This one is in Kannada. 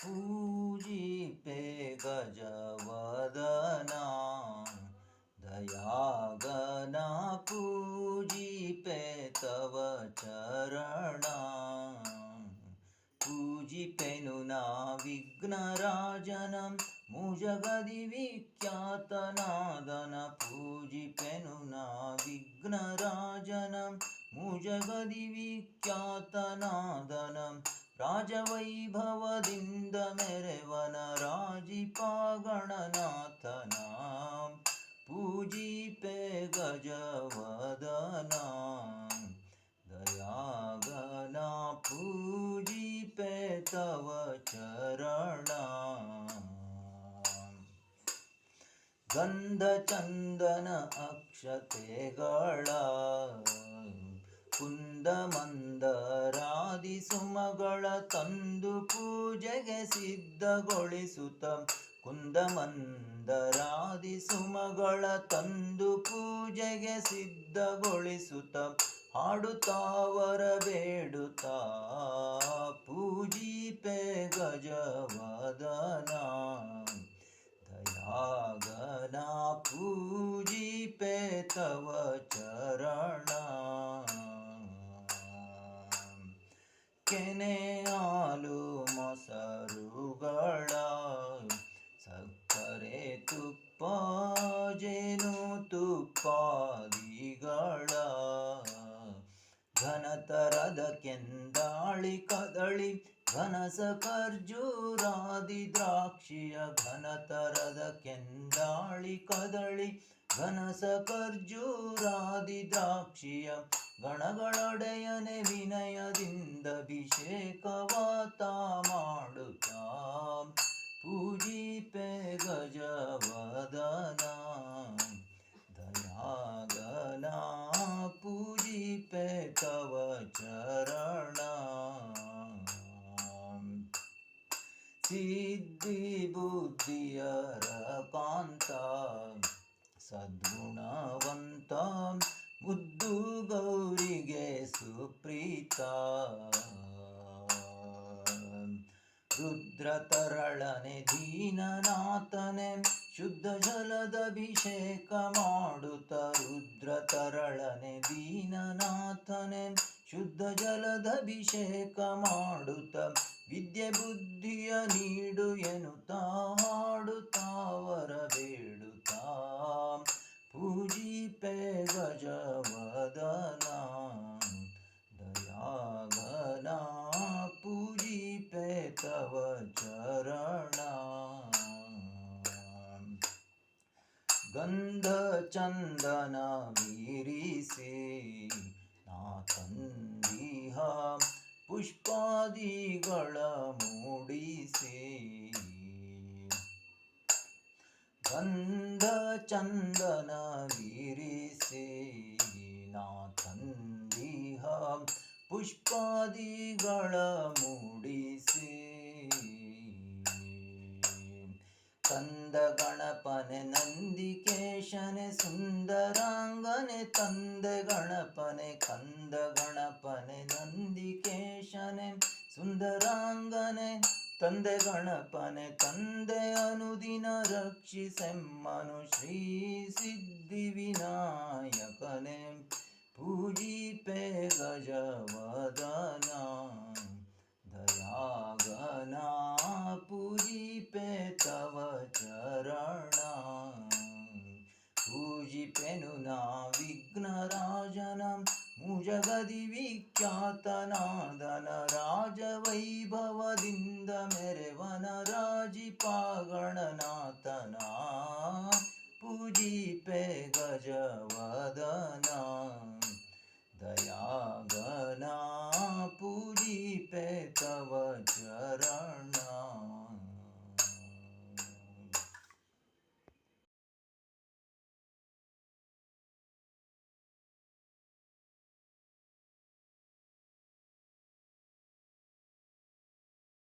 पूजिपे गजवदना दयागना पूजिपे तव चरणा पूजिपेनु ना विघ्नराजनं मुजगदि विख्यातनादन पूजिपेनु ना विघ्नराजनं मुजगदि विख्यातनादनं राजवैभवदिंद मेरेवन राजिपगणनाथना पूजिपे गजवदना दयागना पूजिपे तव चरणा गंधचंदन अक्षतेಗಳ ಕುಂದಮಂದರಾದಿ ಸುಮಗಳ ತಂದು ಪೂಜೆಗೆ ಸಿದ್ಧಗೊಳಿಸುತ್ತ ಕುಂದಮಂದರಾದಿ ಸುಮಗಳ ತಂದು ಪೂಜೆಗೆ ಸಿದ್ಧಗೊಳಿಸುತ್ತ ಹಾಡುತ್ತಾವರ ಬೇಡುತ್ತಾ ಪೂಜಿಪೆ ಗಜವದನ ದಯಾಗನ ಪೂಜಿಪೆ ತವ ಚರಣ ಕೆನೆ ಹಾಲು ಮೊಸರುಗಳ ಸಕ್ಕರೆ ತುಪ್ಪ ಜೇನು ತುಪ್ಪಾದಿಗಳ ಘನತರದ ಕೆಂದಾಳಿ ಕದಳಿ ಘನಸ ಖರ್ಜೂರಾದಿ ದ್ರಾಕ್ಷಿಯ ಘನತರದ ಕೆಂದಾಳಿ ಕದಳಿ ಘನಸ ಖರ್ಜೂರಾದಿ ದ್ರಾಕ್ಷಿಯ ಗಣಗಳೊಡೆಯನೆ ವಿನಯದಿಂದ ಅಭಿಷೇಕವಾತ ಮಾಡುತ್ತಾ ಪೂಜಿಪೆ ಗಜವದನ ದಯಾಗನ ಪೂಜಿಪೆ ತವ ಚರಣ ಸಿದ್ಧಿ ಬುದ್ಧಿಯರ ಕಾಂತ ಸದ್ಗುಣವಂತ ಮುದ್ದು ಗೌರಿಗೆ ಸುಪ್ರೀತ ರುದ್ರತರಳನೆ ದೀನನಾಥನೆ ಶುದ್ಧ ಜಲದಭಿಷೇಕ ಮಾಡುತ್ತ ರುದ್ರತರಳನೆ ದೀನನಾಥನೆ ಶುದ್ಧ ಜಲದಭಿಷೇಕ ಮಾಡುತ್ತ ವಿದ್ಯೆ ಬುದ್ಧಿಯ ನೀಡು ಎನ್ನುತ್ತಾ ಹಾಡುತ್ತಾವರ ಬೇಡುತ್ತಾ ಪೂಜಿಪೆ ಗಜವದನ ದಯಾಗನ ಪೂಜಿಪೆ ತವ ಚರಣ ಗಂಧ ಚಂದನ ವೀರಿಸಿ ನಾ ತಂದಿಹ ಪುಷ್ಪಾದಿಗಳ ಮೂಡಿಸಿ ಗಂಧ ಚಂದನ ವೀರಿಸಿ ನಾ ತಂದಿಹ ಪುಷ್ಪಾದಿಗಳ ಮೂಡಿಸಿ ಕಂದ ಗಣಪನೆ ನಂದಿಕೇಶನೆ ಸುಂದರಾಂಗನೆ ತಂದೆ ಗಣಪನೆ ಕಂದ ಗಣಪನೆ ನಂದಿಕೇಶನೆ ಸುಂದರಾಂಗನೆ ತಂದೆ ಗಣಪನೆ ತಂದೆ ಅನುದಿನ ರಕ್ಷಿಸೆಮ್ಮನು ಶ್ರೀ ಸಿದ್ಧಿ ವಿನಾಯಕನೆ ಪೂಜಿಪೆ ಗಜವದನ ದಯಾಗನ ಪೂಜಿಪೆ ತವ ಚರಣ ಪೂಜಿಪೆನು ನಾ ವಿಘ್ನರಾಜನ ಮುಜಗದಿ ವಿಖ್ಯಾತನಾದನ ರಾಜವೈಭವದಿಂದ ಮೆರೆವನ ರಾಜಿಪಗಣನಾಥನ ಪೂಜಿಪೆ ಗಜವದನ ದಯಾಗನ ಪೂಜಿಪೆ ತವ ಚರಣ